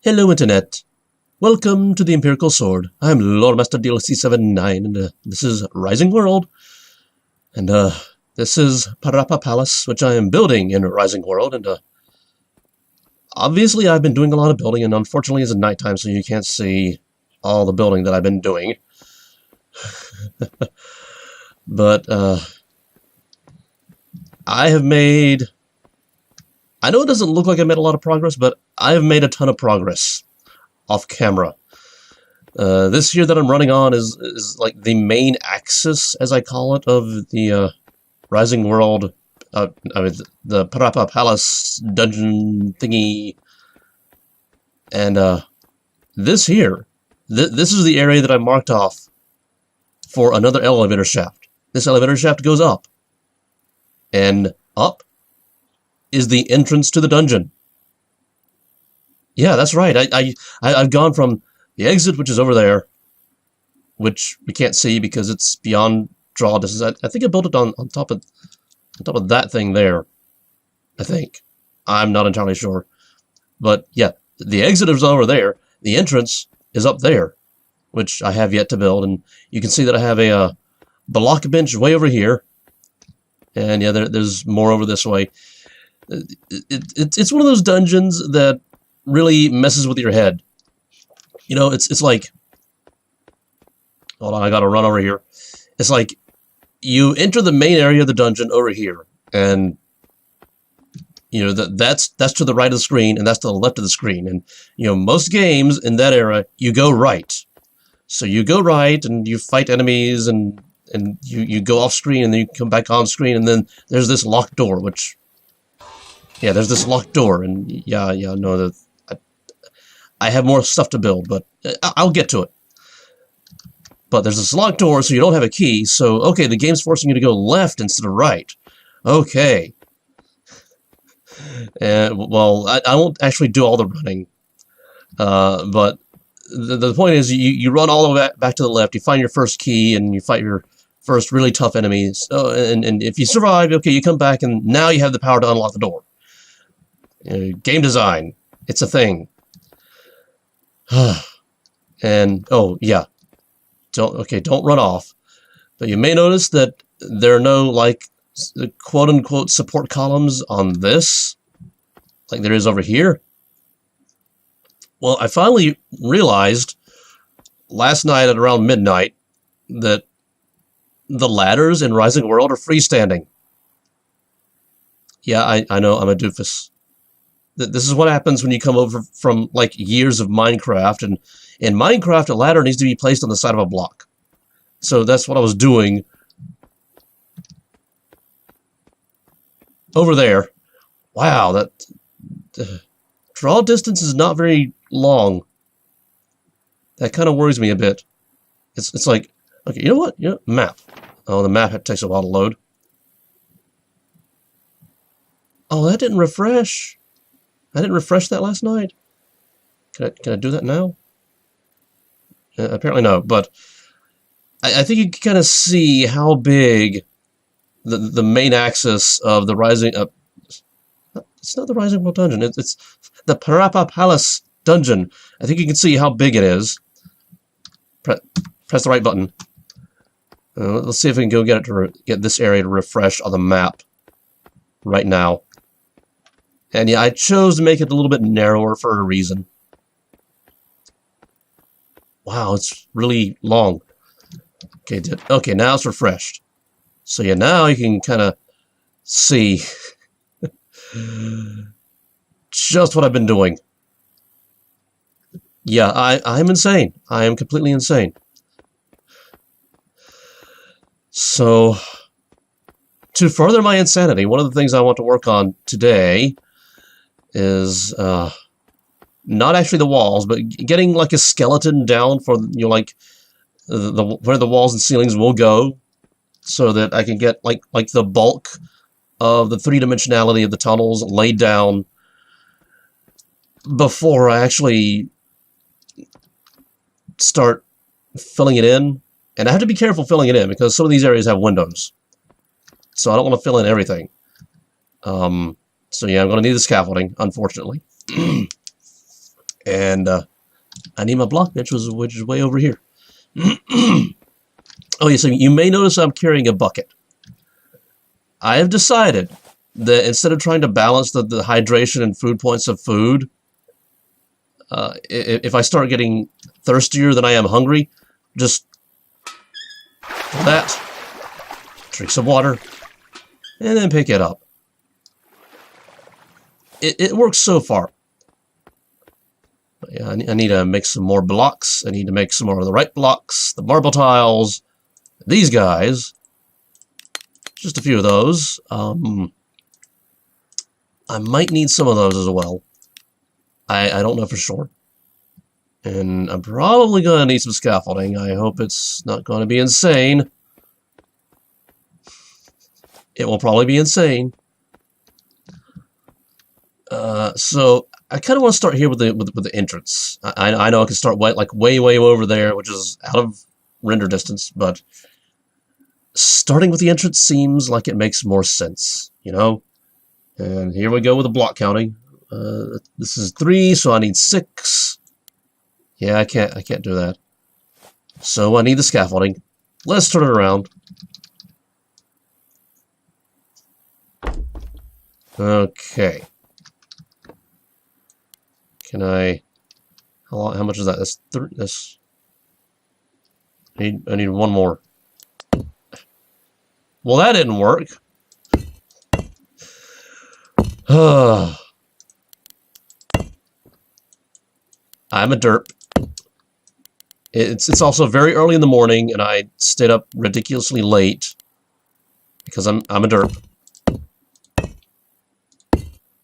Hello, Internet. Welcome to the Empirical Sword. I'm Lord Master DLC79, and this is Rising World. And this is Parapa Palace, which I am building in Rising World. And obviously, I've been doing a lot of building, and unfortunately, it's nighttime, so you can't see all the building that I've been doing. But I have made... I know it doesn't look like I made a lot of progress, but I have made a ton of progress off camera. This here that I'm running on is like the main axis, as I call it, of the Rising World, I mean, the Parapa Palace dungeon thingy. And this here, this is the area that I marked off for another elevator shaft. This elevator shaft goes up, and up is the entrance to the dungeon. Yeah, that's right. I've gone from the exit, which is over there, which we can't see because it's beyond draw distance. I think I built it on top of that thing there. I think. I'm not entirely sure. But yeah, the exit is over there. The entrance is up there, which I have yet to build. And you can see that I have a block bench way over here. And yeah, there's more over this way. It's one of those dungeons that really messes with your head. You know, it's like... Hold on, I gotta run over here. It's like you enter the main area of the dungeon over here, and you know that's to the right of the screen, and that's to the left of the screen. And you know, most games in that era, you go right. So you go right, and you fight enemies, and you go off screen, and then you come back on screen, and then there's this locked door, which... Yeah, there's this locked door, and yeah, no, I have more stuff to build, but I'll get to it. But there's this locked door, so you don't have a key, so, okay, the game's forcing you to go left instead of right. Okay. Well, I won't actually do all the running, but the point is, you run all the way back to the left, you find your first key, and you fight your first really tough enemies, and if you survive, okay, you come back, and now you have the power to unlock the door. Game design, it's a thing. And oh yeah, don't run off. But you may notice that there are no like quote-unquote support columns on this, like there is over here. Well, I finally realized last night at around midnight that the ladders in Rising World are freestanding. Yeah, I know, I'm a doofus. This is what happens when you come over from, like, years of Minecraft, and in Minecraft, a ladder needs to be placed on the side of a block. So that's what I was doing over there. Wow, that draw distance is not very long. That kind of worries me a bit. It's like, okay, you know what? Yeah, map. Oh, the map takes a while to load. Oh, that didn't refresh. I didn't refresh that last night. Can I do that now? Apparently no, but I think you can kind of see how big the main axis of the Rising... it's not the Rising World dungeon, it's the Parapa Palace dungeon. I think you can see how big it is. Press the right button. Let's see if we can go get this area to refresh on the map right now. And yeah, I chose to make it a little bit narrower for a reason. Wow, it's really long. Okay, now it's refreshed. So yeah, now you can kind of see just what I've been doing. Yeah, I'm insane. I am completely insane. So, to further my insanity, one of the things I want to work on today is not actually the walls, but getting like a skeleton down for, you know, like where the walls and ceilings will go, so that I can get like the bulk of the three-dimensionality of the tunnels laid down before I actually start filling it in. And I have to be careful filling it in because some of these areas have windows, so I don't want to fill in everything. So yeah, I'm going to need the scaffolding, unfortunately. And I need my block bench, which is way over here. Oh yeah, so you may notice I'm carrying a bucket. I have decided that instead of trying to balance the hydration and food points of food, if I start getting thirstier than I am hungry, just do that, drink some water, and then pick it up. It works so far. But yeah, I need to make some more blocks. I need to make some more of the right blocks, the marble tiles, these guys. Just a few of those. I might need some of those as well. I don't know for sure. And I'm probably going to need some scaffolding. I hope it's not going to be insane. It will probably be insane. So I kind of want to start here with the entrance. I know I can start way over there, which is out of render distance, but starting with the entrance seems like it makes more sense, you know? And here we go with the block counting. This is 3, so I need 6. Yeah, I can't do that. So I need the scaffolding. Let's turn it around. Okay. Can I? How much is that? That's 3. That's. I need one more. Well, that didn't work. I'm a derp. It's also very early in the morning, and I stayed up ridiculously late because I'm a derp.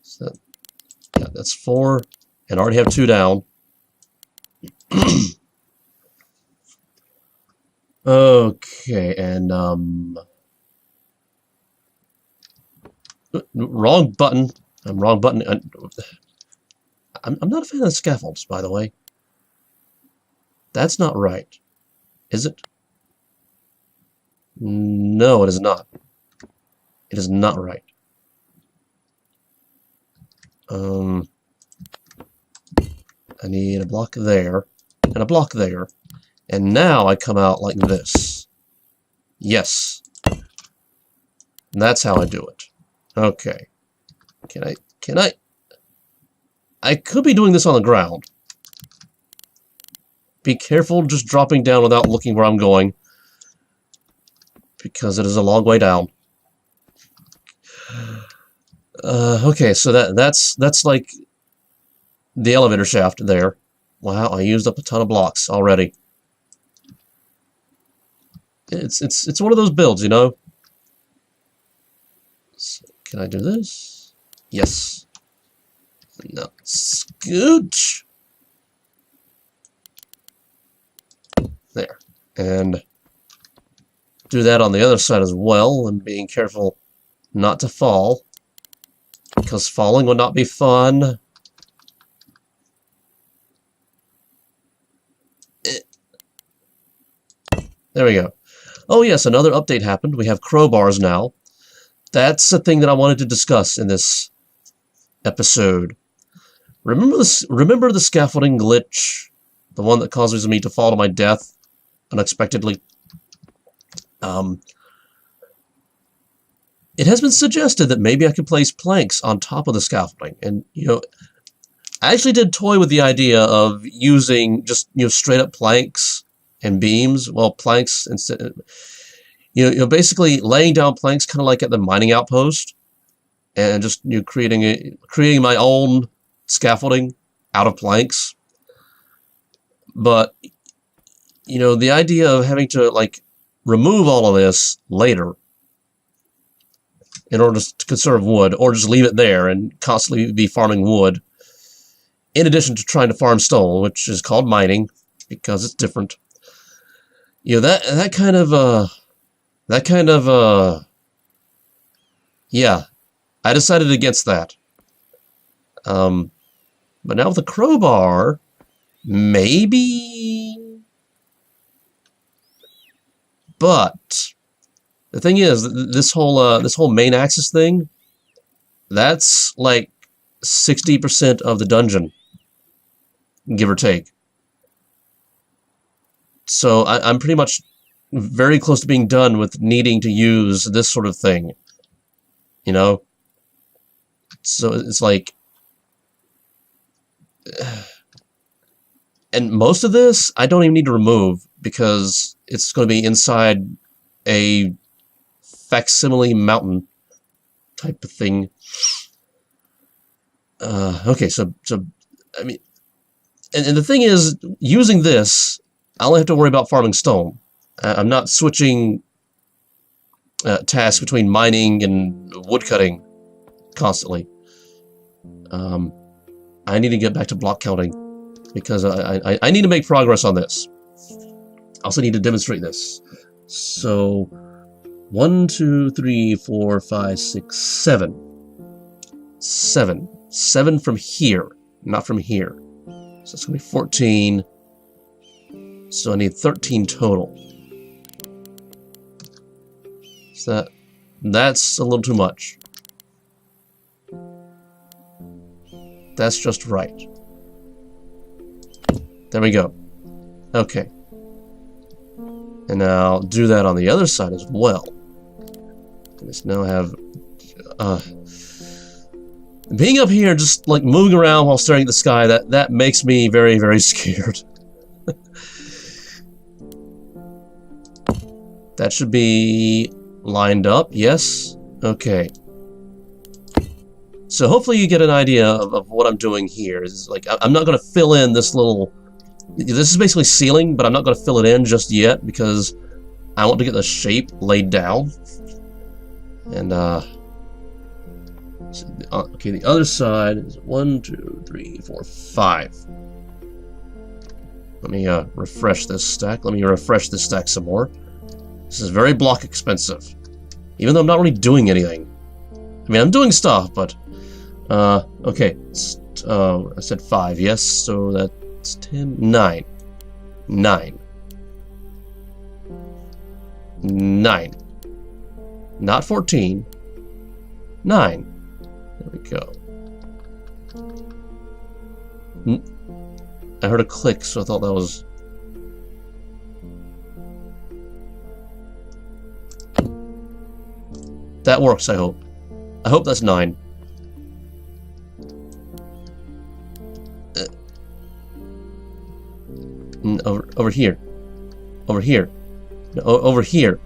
So yeah, that's 4, and I already have 2 down. Okay, and wrong button. I'm wrong button. I'm not a fan of the scaffolds, by the way. That's not right. Is it? No, it is not. It is not right. I need a block there, and a block there. And now I come out like this. Yes. And that's how I do it. Okay. Can I? I could be doing this on the ground. Be careful just dropping down without looking where I'm going, because it is a long way down. Okay, so that's like the elevator shaft there. Wow, I used up a ton of blocks already. It's one of those builds, you know. So, can I do this? Yes. No, scooch. There, and do that on the other side as well, and being careful not to fall, because falling would not be fun. There we go. Oh yes, another update happened. We have crowbars now. That's the thing that I wanted to discuss in this episode. Remember the scaffolding glitch? The one that causes me to fall to my death unexpectedly? It has been suggested that maybe I could place planks on top of the scaffolding. And, you know, I actually did toy with the idea of using just, you know, straight up planks and beams. Well, planks instead, you know, basically laying down planks kind of like at the mining outpost, and just, you know, creating my own scaffolding out of planks. But, you know, the idea of having to, like, remove all of this later in order to conserve wood, or just leave it there and constantly be farming wood, in addition to trying to farm stone, which is called mining, because it's different. You know, that kind of, yeah, I decided against that. But now with the crowbar, maybe. But the thing is, this whole main axis thing, that's like 60% of the dungeon. give or take. So I'm pretty much very close to being done with needing to use this sort of thing. You know? So it's like... And most of this, I don't even need to remove, because it's going to be inside a facsimile mountain type of thing. Okay, so I mean... And the thing is, using this, I only have to worry about farming stone. I'm not switching tasks between mining and woodcutting constantly. I need to get back to block counting, because I need to make progress on this. I also need to demonstrate this. So, 1, 2, 3, 4, 5, 6, 7. 7. 7 from here, not from here. So it's going to be 14. So I need 13 total. So that's a little too much. That's just right. There we go. Okay. And now do that on the other side as well. Let's now have... being up here, just like moving around while staring at the sky, that makes me very, very scared. That should be lined up, yes? Okay. So hopefully you get an idea of what I'm doing here. It's like, I'm not going to fill in this little... This is basically ceiling, but I'm not going to fill it in just yet, because I want to get the shape laid down. And, okay, the other side is 1, 2, 3, 4, 5. Let me refresh this stack. Let me refresh this stack some more. This is very block expensive, even though I'm not really doing anything. I mean, I'm doing stuff, but okay. I said 5, yes. So that's 10, 9, 9, 9. Not 14. 9. There we go. I heard a click, so I thought that was... That works, I hope. I hope that's 9. Over here. Over here. No, over here.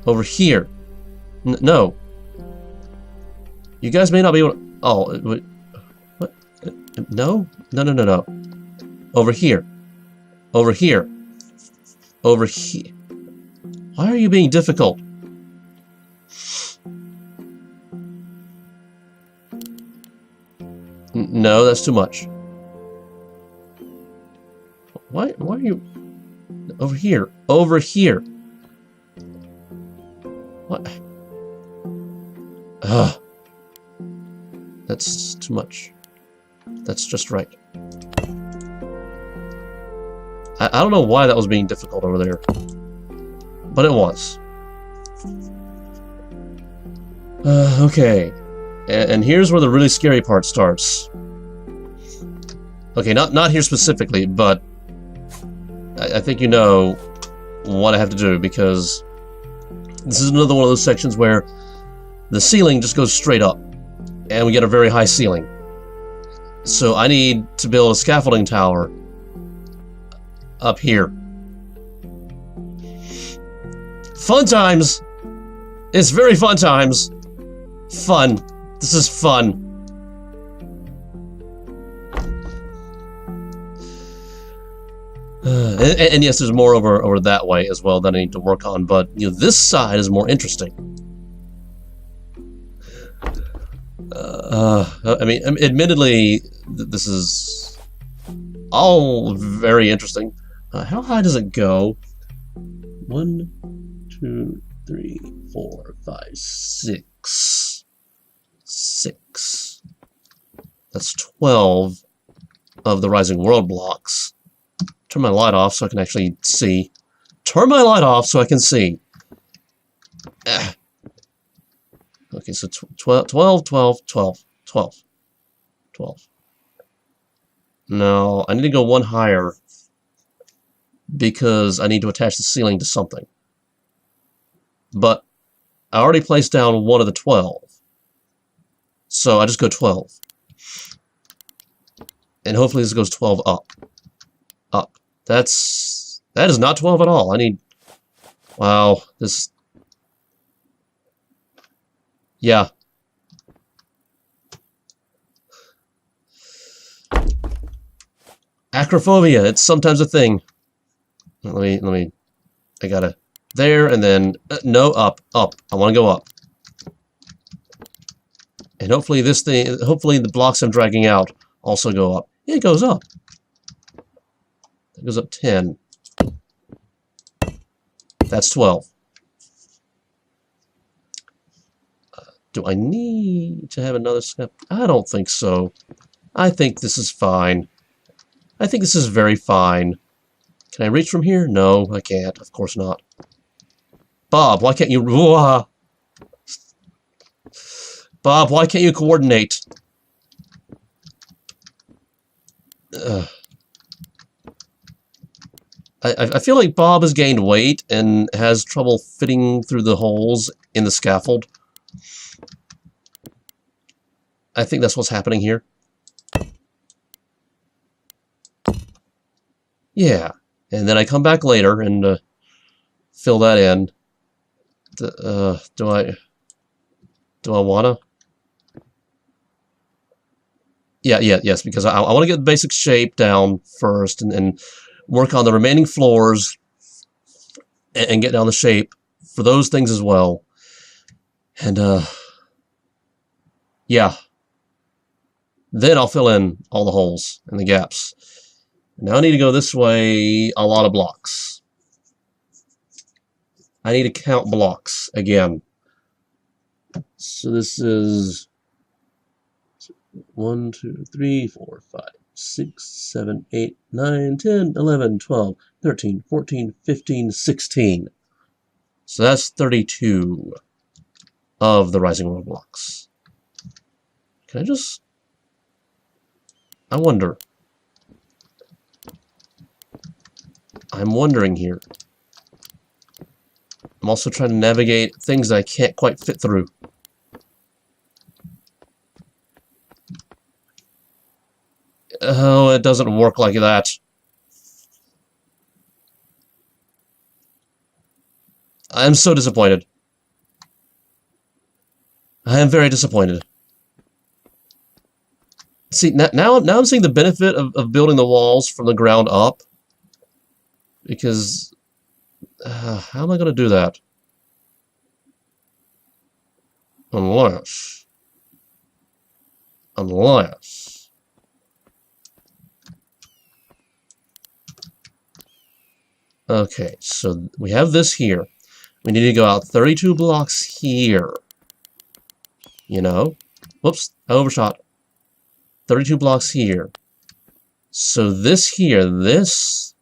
Over here. No. You guys may not be able to... Oh, what? No? No. Over here. Over here. Over here. Why are you being difficult? No, that's too much. Why are you... Over here. Over here. What? Ugh. That's too much. That's just right. I don't know why that was being difficult over there. But it was. Okay. And here's where the really scary part starts. Okay, not here specifically, but I think you know what I have to do, because this is another one of those sections where the ceiling just goes straight up, and we get a very high ceiling. So I need to build a scaffolding tower up here. Fun times! It's very fun times! Fun. This is fun. And yes, there's more over that way as well that I need to work on, but you know, this side is more interesting. I mean, admittedly, this is all very interesting. How high does it go? 1, 2, 3, 4, 5, 6. 6. That's 12 of the Rising World blocks. Turn my light off so I can actually see. Turn my light off so I can see. Okay, so 12. No, I need to go one higher because I need to attach the ceiling to something. But I already placed down one of the 12. So I just go 12. And hopefully this goes 12 up. Up. That is not 12 at all. I need... Wow, this... Yeah. Acrophobia, it's sometimes a thing. Let me, I gotta, there, and then, no, up. I want to go up. And hopefully hopefully the blocks I'm dragging out also go up. Yeah, it goes up. It goes up 10. That's 12. Do I need to have another step? I don't think so. I think this is fine. I think this is very fine. Can I reach from here? No, I can't. Of course not. Bob, why can't you... Bob, why can't you coordinate? I feel like Bob has gained weight and has trouble fitting through the holes in the scaffold. I think that's what's happening here. Yeah, and then I come back later and fill that in. Do I wanna? Yes, because I want to get the basic shape down first and work on the remaining floors and get down the shape for those things as well. And yeah. Then I'll fill in all the holes and the gaps. Now I need to go this way a lot of blocks. I need to count blocks again. So this is 1, 2, 3, 4, 5, 6, 7, 8, 9, 10, 11, 12, 13, 14, 15, 16. So that's 32 of the Rising World blocks. Can I just... I wonder. I'm wondering here. I'm also trying to navigate things that I can't quite fit through. Oh, it doesn't work like that. I'm so disappointed. I am very disappointed. See, now I'm seeing the benefit of building the walls from the ground up. Because, how am I going to do that? Unless... Okay, so we have this here. We need to go out 32 blocks here. You know? Whoops, I overshot. 32 blocks here. So this here, this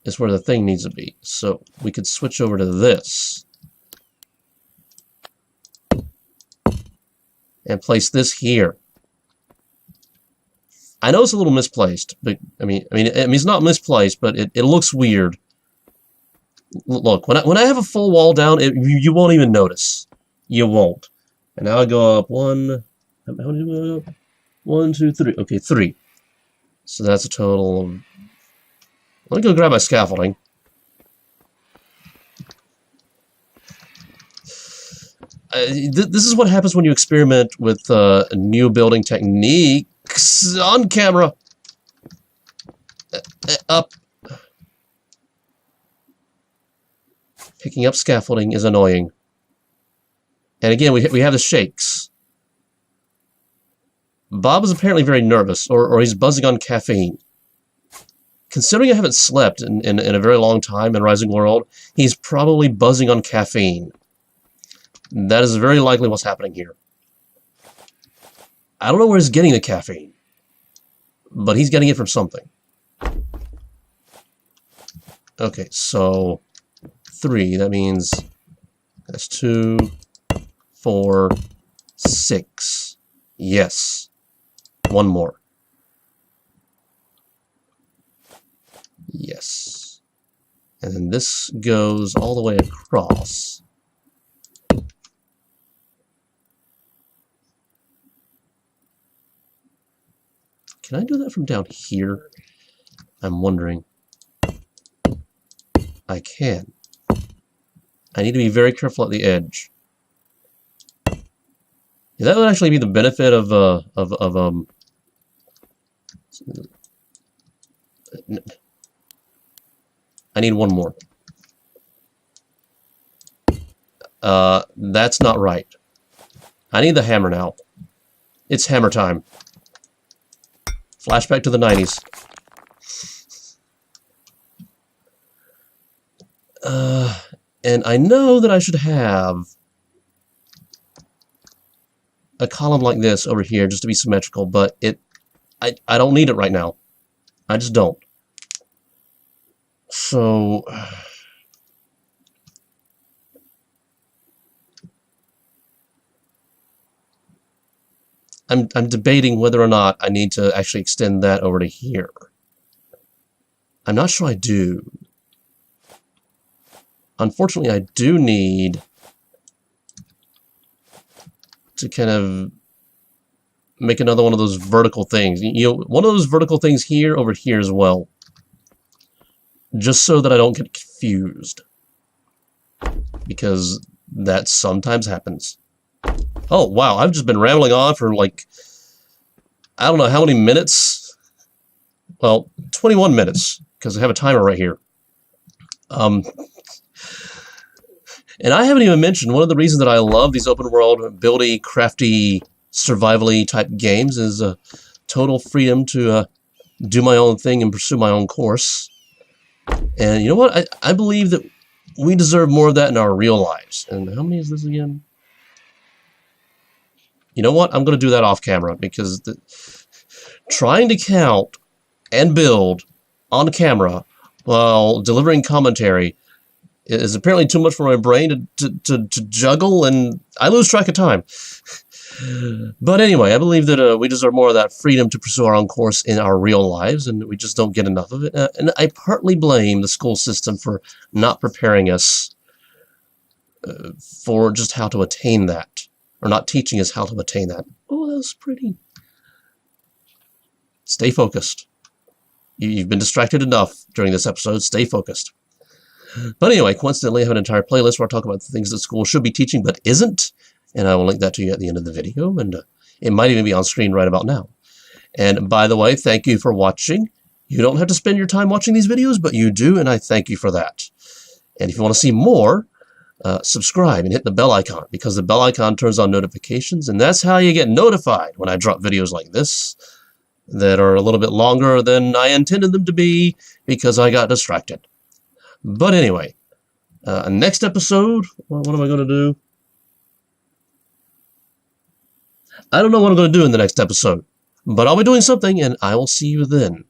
is where the thing needs to be. So we could switch over to this. And place this here. I know it's a little misplaced, but I mean it's not misplaced, but it looks weird. Look, when I have a full wall down, you won't even notice. You won't. And now I go up 1. How many do I go up? 1, 2, 3. Okay, 3. So that's a total of... Let me go grab my scaffolding. This is what happens when you experiment with new building techniques on camera. Up. Picking up scaffolding is annoying. And again, we have the shakes. Bob is apparently very nervous, or he's buzzing on caffeine. Considering I haven't slept in a very long time in Rising World, he's probably buzzing on caffeine. That is very likely what's happening here. I don't know where he's getting the caffeine, but he's getting it from something. Okay, so 3, that means that's 2, 4, 6. Yes. One more. And then this goes all the way across. Can I do that from down here? I'm wondering. I can. I need to be very careful at the edge. Yeah, that would actually be the benefit of I need one more. That's not right. I need the hammer now. It's hammer time. Flashback to the 90s. And I know that I should have a column like this over here just to be symmetrical, but I don't need it right now. I just don't. So I'm debating whether or not I need to actually extend that over to here. I'm not sure I do. Unfortunately, I do need to kind of make another one of those vertical things. You know, one of those vertical things here over here as well. Just so that I don't get confused. Because that sometimes happens. Oh, wow, I've just been rambling on for like, I don't know how many minutes. Well, 21 minutes, because I have a timer right here. And I haven't even mentioned one of the reasons that I love these open world, buildy, crafty, survival-y type games is total freedom to do my own thing and pursue my own course. And you know what? I believe that we deserve more of that in our real lives. And how many is this again? You know what? I'm going to do that off camera because trying to count and build on camera while delivering commentary is apparently too much for my brain to juggle, and I lose track of time. But anyway, I believe that we deserve more of that freedom to pursue our own course in our real lives, and we just don't get enough of it. And I partly blame the school system for not preparing us for just how to attain that, or not teaching us how to attain that. Oh, that was pretty. Stay focused. You've been distracted enough during this episode. Stay focused. But anyway, coincidentally, I have an entire playlist where I talk about the things that school should be teaching but isn't, and I will link that to you at the end of the video, and it might even be on screen right about now. And by the way, thank you for watching. You don't have to spend your time watching these videos, but you do, and I thank you for that. And if you want to see more, subscribe and hit the bell icon, because the bell icon turns on notifications, and that's how you get notified when I drop videos like this that are a little bit longer than I intended them to be because I got distracted. But anyway, next episode, what am I going to do? I don't know what I'm going to do in the next episode, but I'll be doing something, and I will see you then.